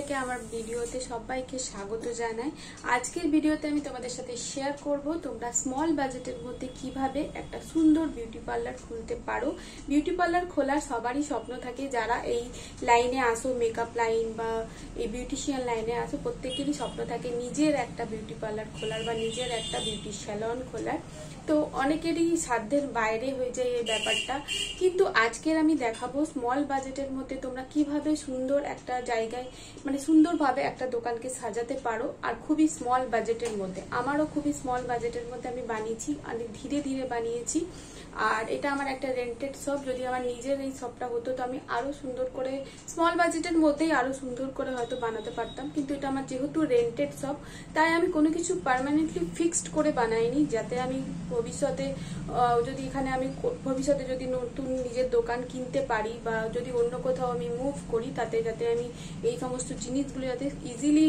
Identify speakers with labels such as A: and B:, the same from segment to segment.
A: থেকে আমার ভিডিওতে সবাইকে স্বাগত জানাই। আজকের ভিডিওতে আমি তোমাদের সাথে শেয়ার করব তোমরা স্মল বাজেটের মধ্যে কিভাবে একটা সুন্দর বিউটি পার্লার খুলতে পারো। বিউটি পার্লার খোলার সবারই স্বপ্ন থাকে, যারা এই লাইনে আসো, মেকআপ লাইন বা এই বিউটিশিয়ান লাইনে আসো, প্রত্যেকেরই স্বপ্ন থাকে নিজের একটা বিউটি পার্লার খোলার বা নিজের একটা বিউটি স্যালন খোলার। তো অনেকেরই সাধ্যের বাইরে হয়ে যায় এই ব্যাপারটা, কিন্তু আজকের আমি দেখাবো স্মল বাজেটের মধ্যে তোমরা কিভাবে সুন্দর একটা জায়গায় মানে সুন্দরভাবে একটা দোকানকে সাজাতে পারো, আর খুবই স্মল বাজেটের মধ্যে। আমারও খুবই স্মল বাজেটের মধ্যে আমি বানিয়েছি, অনেক ধীরে ধীরে বানিয়েছি। আর এটা আমার একটা রেন্টেড শপ। যদি আমার নিজের এই শপটা হতো তো আমি আরো সুন্দর করে স্মল বাজেটের মধ্যেই আরো সুন্দর করে হয়তো বানাতে পারতাম, কিন্তু এটা আমার যেহেতু রেন্টেড শপ তাই আমি কোনো কিছু পার্মানেন্টলি ফিক্সড করে বানাইনি, যাতে আমি ভবিষ্যতে যদি এখানে আমি ভবিষ্যতে যদি নতুন নিজের দোকান কিনতে পারি বা যদি অন্য কোথাও আমি মুভ করি, তাতে যাতে আমি এই সমস্ত জিনিসগুলো যাতে ইজিলি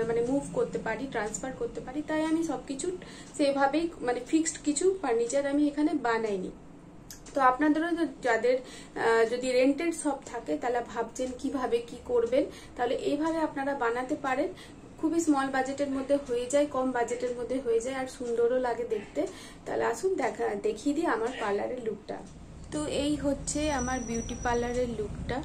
A: মানে মুভ করতে পারি, ট্রান্সফার করতে পারি, তাই আমি সবকিছু সেভাবেই মানে ফিক্সড কিছু ফার্নিচার আমি এখানে বানাইনি। তো আপনাদেরও যাদের যদি রেন্টেড শপ থাকে তাহলে ভাবছেন কিভাবে কি করবেন, তাহলে এইভাবে আপনারা বানাতে পারেন। খুবই স্মল বাজেটের মধ্যে হয়ে যায়, কম বাজেটের মধ্যে হয়ে যায়, আর সুন্দরও লাগে দেখতে। তাহলে আসুন দেখিয়ে দিই আমার পার্লারের লুকটা। তো এই হচ্ছে আমার বিউটি পার্লারের লুকটা।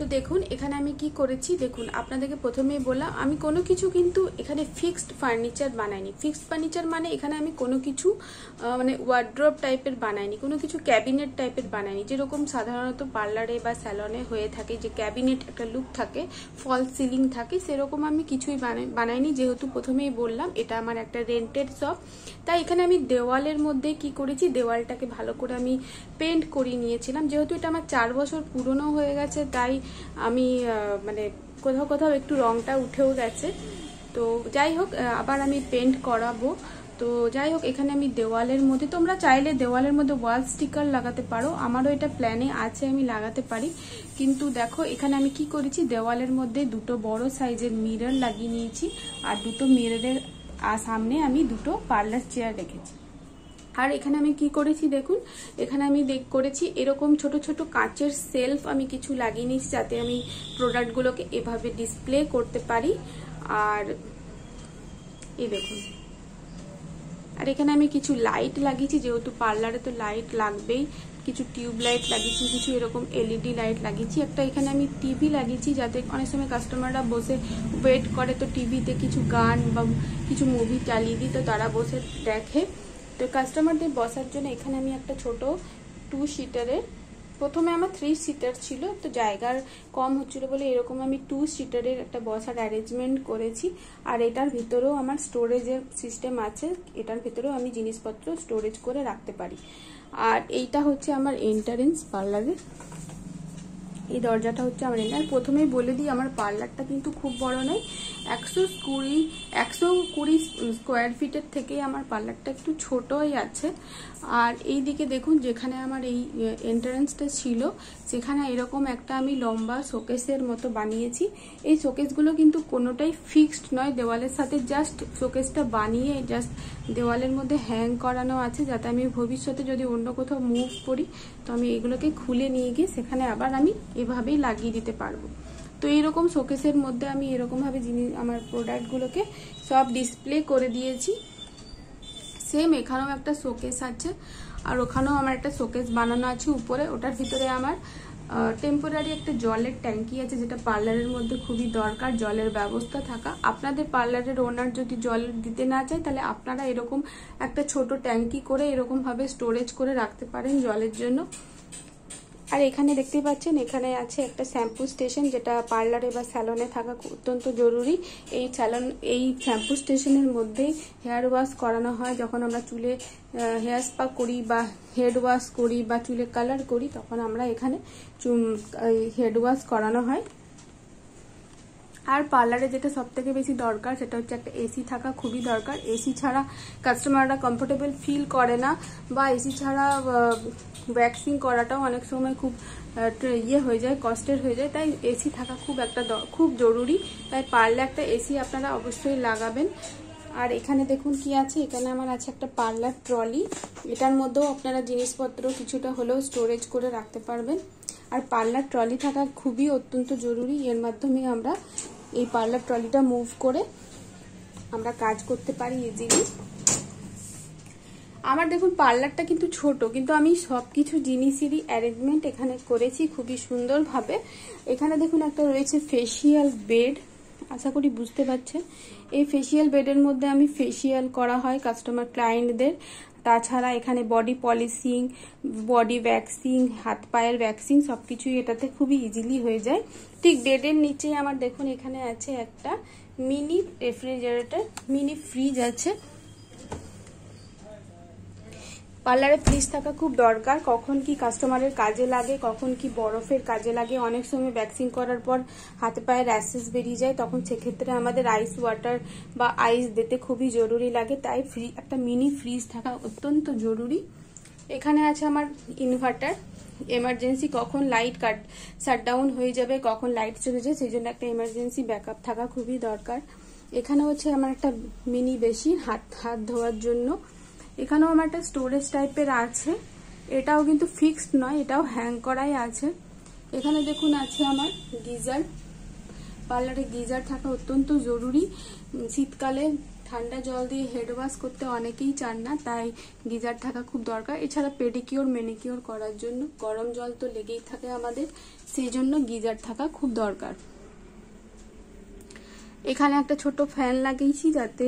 A: তো দেখুন এখানে আমি কি করেছি, দেখুন আপনাদেরকে প্রথমেই বললাম আমি কোনো কিছু কিন্তু এখানে ফিক্সড ফার্নিচার বানাইনি। ফিক্সড ফার্নিচার মানে এখানে আমি কোনো কিছু মানে ওয়ার্ড্রপ টাইপের বানাইনি, কোনো কিছু ক্যাবিনেট টাইপের বানাইনি, যেরকম সাধারণত পার্লারে বা স্যালনে হয়ে থাকে যে ক্যাবিনেট একটা লুক থাকে, ফল সিলিং থাকে, সেরকম আমি কিছুই বানাইনি। যেহেতু প্রথমেই বললাম এটা আমার একটা রেন্টেড শপ, তাই এখানে আমি দেওয়ালের মধ্যে কি করেছি, দেওয়ালটাকে ভালো করে আমি পেন্ট করিয়ে নিয়েছিলাম। যেহেতু এটা আমার 4 বছর পুরনো হয়ে গেছে, তাই আমি মানে কোথাও কোথাও একটু রংটা উঠেও গেছে। তো যাই হোক আবার আমি পেন্ট করাবো। তো যাই হোক এখানে আমি দেওয়ালের মধ্যে, তোমরা চাইলে দেওয়ালের মধ্যে ওয়াল স্টিকার লাগাতে পারো, আমারও এটা প্ল্যানে আছে, আমি লাগাতে পারি। কিন্তু দেখো এখানে আমি কি করেছি, দেওয়ালের মধ্যে দুটো বড় সাইজের মিরর লাগিয়ে নিয়েছি, আর দুটো মিররের সামনে আমি দুটো পার্লার চেয়ার রেখেছি। আর এখানে আমি কি করেছি দেখুন, এখানে আমি করেছি এরকম ছোট ছোট কাঁচের সেলফ আমি কিছু লাগিয়ে নিয়েছি, যাতে আমি প্রোডাক্টগুলোকে এভাবে ডিসপ্লে করতে পারি। আর এই দেখুন, আর এখানে আমি কিছু লাইট লাগিয়েছি, যেহেতু পার্লারে তো লাইট লাগবেই, কিছু টিউব লাইট লাগিয়েছি, কিছু এরকম এলইডি লাইট লাগিয়েছি। একটা এখানে আমি টিভি লাগিয়েছি, যাতে অনেক সময় কাস্টমাররা বসে ওয়েট করে, তো টিভিতে কিছু গান বা কিছু মুভি চালিয়ে দিই, তো তারা বসে দেখে। তো কাস্টমারদের বসার জন্য এখানে আমি একটা ছোট 2 সিটারের, প্রথমে আমার 3 সিটার ছিল, তো জায়গার কম হচ্ছিল বলে এরকম আমি 2 সিটারের একটা বসার অ্যারেঞ্জমেন্ট করেছি। আর এটার ভিতরেও আমার স্টোরেজের সিস্টেম আছে, এটার ভিতরেও আমি জিনিসপত্র স্টোরেজ করে রাখতে পারি। আর এইটা হচ্ছে আমার এন্ট্রান্স পার্লারের, এই দরজাটা হচ্ছে আমার এন্ট্রান্স। প্রথমেই বলে দিই আমার পার্লারটা কিন্তু খুব বড় নয়, 120 স্কোয়ার ফিটের থেকে আমার পার্লারটা একটু ছোটই আছে। আর এই দিকে দেখুন, যেখানে আমার এই এন্ট্রান্সটা ছিল সেখানে এরকম একটা আমি লম্বা শোকেসের মতো বানিয়েছি। এই শোকেসগুলো কিন্তু কোনোটাই ফিক্সড নয় দেওয়ালের সাথে, জাস্ট শোকেসটা বানিয়ে জাস্ট দেওয়ালের মধ্যে হ্যাং করানো আছে, যাতে আমি ভবিষ্যতে যদি অন্য কোথাও মুভ করি তো আমি এগুলোকে খুলে নিয়ে গিয়ে সেখানে আবার আমি এভাবেই লাগিয়ে দিতে পারবো। তো এইরকম শোকেসের মধ্যে আমি এরকমভাবে আমার প্রোডাক্টগুলোকে সব ডিসপ্লে করে দিয়েছি। সেম এখানেও একটা শোকেস আছে, আর ওখানেও আমার একটা শোকেস বানানো আছে উপরে, ওটার ভিতরে আমার টেম্পোরারি একটা জলের ট্যাঙ্কি আছে, যেটা পার্লারের মধ্যে খুবই দরকার জলের ব্যবস্থা থাকা। আপনাদের পার্লারের ওনার যদি জল দিতে না চায় তাহলে আপনারা এরকম একটা ছোট ট্যাঙ্কি করে এরকম ভাবে স্টোরেজ করে রাখতে পারেন জলের জন্য। আর এখানে দেখতে পাচ্ছেন এখানে আছে একটা শ্যাম্পু স্টেশন, যেটা পার্লারে বা স্যালনে থাকা অত্যন্ত জরুরি। এই শ্যাম্পু স্টেশনের মধ্যেই হেয়ার ওয়াশ করানো হয়। যখন আমরা চুলে হেয়ার স্পা করি বা হেড ওয়াশ করি বা চুলে কালার করি, তখন আমরা এখানে হেড ওয়াশ করানো হয়। আর পার্লারে যেটা সব থেকে বেশি দরকার সেটা হচ্ছে একটা এসি থাকা খুবই দরকার। এসি ছাড়া কাস্টমাররা কমফোর্টেবল ফিল করে না, বা এসি ছাড়া ওয়্যাক্সিং করাটাও অনেক সময় খুব হয়ে যায়, কষ্টের হয়ে যায়। তাই এসি থাকা খুব জরুরি, তাই পারলে একটা এসি আপনারা অবশ্যই লাগাবেন। আর এখানে দেখুন কি আছে, এখানে আমার আছে একটা পার্লার ট্রলি, এটার মধ্যেও আপনারা জিনিসপত্র কিছুটা হলেও স্টোরেজ করে রাখতে পারবেন। আর পার্লার ট্রলি থাকা খুবই অত্যন্ত জরুরি, এর মাধ্যমে আমরা এই পার্লার ট্রলিটা মুভ করে আমরা কাজ করতে পারি ইজিলি। আমার দেখুন পার্লারটা কিন্তু ছোট, কিন্তু আমি সবকিছু জিনিসেরই অ্যারেঞ্জমেন্ট এখানে করেছি খুবই সুন্দরভাবে। এখানে দেখুন একটা রয়েছে ফেসিয়াল বেড, আশা করি বুঝতে পারছেন। এই ফেসিয়াল বেডের মধ্যে আমি ফেসিয়াল করা হয় কাস্টমার ক্লায়েন্টদের। তাছাড়া এখানে বডি পলিশিং, বডি ভ্যাক্সিং, হাত পায়ের ভ্যাক্সিং সবকিছুই এটাতে খুবই ইজিলি হয়ে যায়। ঠিক বেডের নিচেই আমার দেখুন এখানে আছে একটা মিনি রেফ্রিজারেটর, মিনি ফ্রিজ আছে। পার্লারে ফ্রিজ থাকা খুব দরকার, কখন কি কাস্টমারের কাজে লাগে, কখন কি বরফের কাজে লাগে। অনেক সময় ভ্যাকসিন করার পর হাতে পায়ে র্যাশেস বেরিয়ে যায়, তখন সেক্ষেত্রে আমাদের আইস ওয়াটার বা আইস দিতে খুবই জরুরি লাগে। তাই একটা মিনি ফ্রিজ থাকা অত্যন্ত জরুরি। এখানে আছে আমার ইনভার্টার, এমার্জেন্সি কখন লাইট শাটডাউন হয়ে যাবে, কখন লাইট চলে যায়, সেই জন্য একটা এমার্জেন্সি ব্যাকআপ থাকা খুবই দরকার। এখানে হচ্ছে আমার একটা মিনি বেসিন হাত ধোয়ার জন্য। এখানেও আমার একটা স্টোরেজ টাইপের আছে, এটাও কিন্তু ফিক্সড নয়, এটাও হ্যাং করাই আছে। এখানে দেখুন আছে আমার গিজার, পার্লারে গিজার থাকা অত্যন্ত জরুরি। শীতকালে ঠান্ডা জল দিয়ে হেড ওয়াশ করতে অনেকেই চান না, তাই গিজার থাকা খুব দরকার। এছাড়া পেডিকিওর ম্যানিকিওর করার জন্য গরম জল তো লেগেই থাকে আমাদের, সেই জন্য গিজার থাকা খুব দরকার। এখানে একটা ছোট ফ্যান লাগিয়েছি, যাতে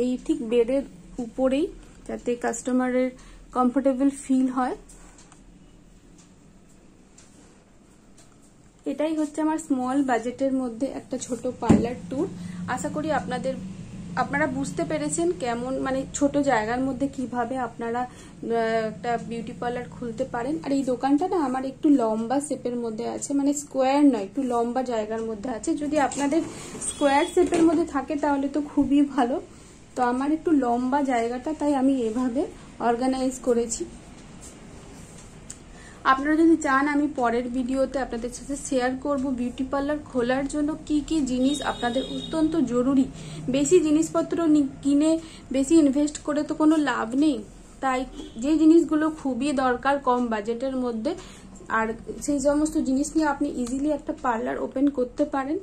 A: এই ঠিক বেডের উপরেই, যাতে কাস্টমারের কমফোর্টেবল ফিল হয়। এটাই হচ্ছে আমার স্মল বাজেটের মধ্যে একটা ছোট পার্লার ট্যুর। আশা করি আপনারা বুঝতে পেরেছেন কেমন, মানে ছোট জায়গার মধ্যে কিভাবে আপনারা একটা বিউটি পার্লার খুলতে পারেন। আর এই দোকানটা না আমার একটু লম্বা শেপের মধ্যে আছে, মানে স্কোয়ার নয়, একটু লম্বা জায়গার মধ্যে আছে। যদি আপনাদের স্কোয়ার শেপের মধ্যে থাকে তাহলে তো খুবই ভালো। তো আমার একটু লম্বা জায়গাটা, তাই আমি এভাবে অর্গানাইজ করেছি। আপনারা যদি চান আমি পরের ভিডিওতে আপনাদের সাথে শেয়ার করব বিউটি পার্লার খোলার জন্য কি কি জিনিস আপনাদের অত্যন্ত জরুরি। বেশি জিনিসপত্র কিনে বেশি ইনভেস্ট করে তো কোনো লাভ নেই, তাই যে জিনিসগুলো খুবই দরকার কম বাজেটের মধ্যে, আর সেই সমস্ত জিনিস নিয়ে আপনি ইজিলি একটা পার্লার ওপেন করতে পারেন।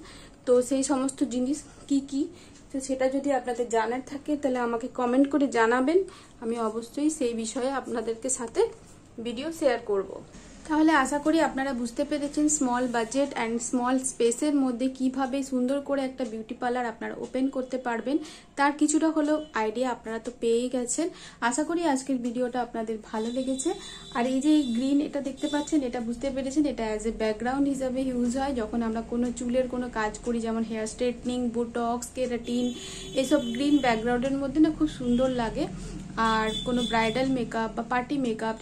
A: তো সেই সমস্ত জিনিস কি কি, তো সেটা যদি আপনাদের জানার থাকে তাহলে আমাকে কমেন্ট করে জানাবেন, আমি অবশ্যই সেই বিষয়ে আপনাদেরকে সাথে ভিডিও শেয়ার করব। তাহলে আশা করি আপনারা বুঝতে পেরেছেন স্মল বাজেট অ্যান্ড স্মল স্পেসের মধ্যে কিভাবে সুন্দর করে একটা বিউটি পার্লার আপনারা ওপেন করতে পারবেন, তার কিছুটা হলেও আইডিয়া আপনারা তো পেয়েই গেছেন। আশা করি আজকের ভিডিওটা আপনাদের ভালো লেগেছে। আর এই যে এই গ্রিন এটা দেখতে পাচ্ছেন, এটা বুঝতে পেরেছেন, এটা অ্যাজ এ ব্যাকগ্রাউন্ড হিসাবে ইউজ হয় যখন আমরা কোনো চুলের কোনো কাজ করি, যেমন হেয়ার স্ট্রেটনিং, বোটক্স, কেরাটিন, এসব গ্রিন ব্যাকগ্রাউন্ডের মধ্যে না খুব সুন্দর লাগে। আর কোনো ব্রাইডাল মেকআপ বা পার্টি মেকআপ,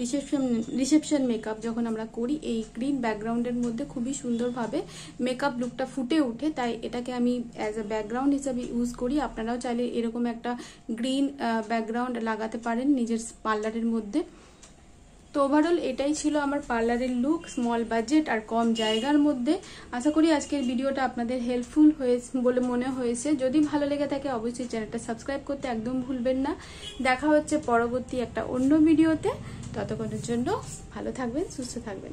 A: রিসেপশন মেকআপ যখন আমরা করি, এই গ্রিন ব্যাকগ্রাউন্ডের মধ্যে খুবই সুন্দরভাবে মেকআপ লুকটা ফুটে ওঠে, তাই এটাকে আমি অ্যাজ এ ব্যাকগ্রাউন্ড হিসাবে ইউজ করি। আপনারাও চাইলে এরকম একটা গ্রিন ব্যাকগ্রাউন্ড লাগাতে পারেন নিজের পার্লারের মধ্যে। তো ওভারঅল এটাই ছিল আমার পার্লারের লুক, স্মল বাজেট আর কম জায়গার মধ্যে। আশা করি আজকের ভিডিওটা আপনাদের হেল্পফুল হয়েছে বলে মনে হয়েছে। যদি ভালো লেগে থাকে অবশ্যই চ্যানেলটা সাবস্ক্রাইব করতে একদম ভুলবেন না। দেখা হচ্ছে পরবর্তী একটা অন্য ভিডিওতে, ততক্ষণের জন্য ভালো থাকবেন, সুস্থ থাকবেন।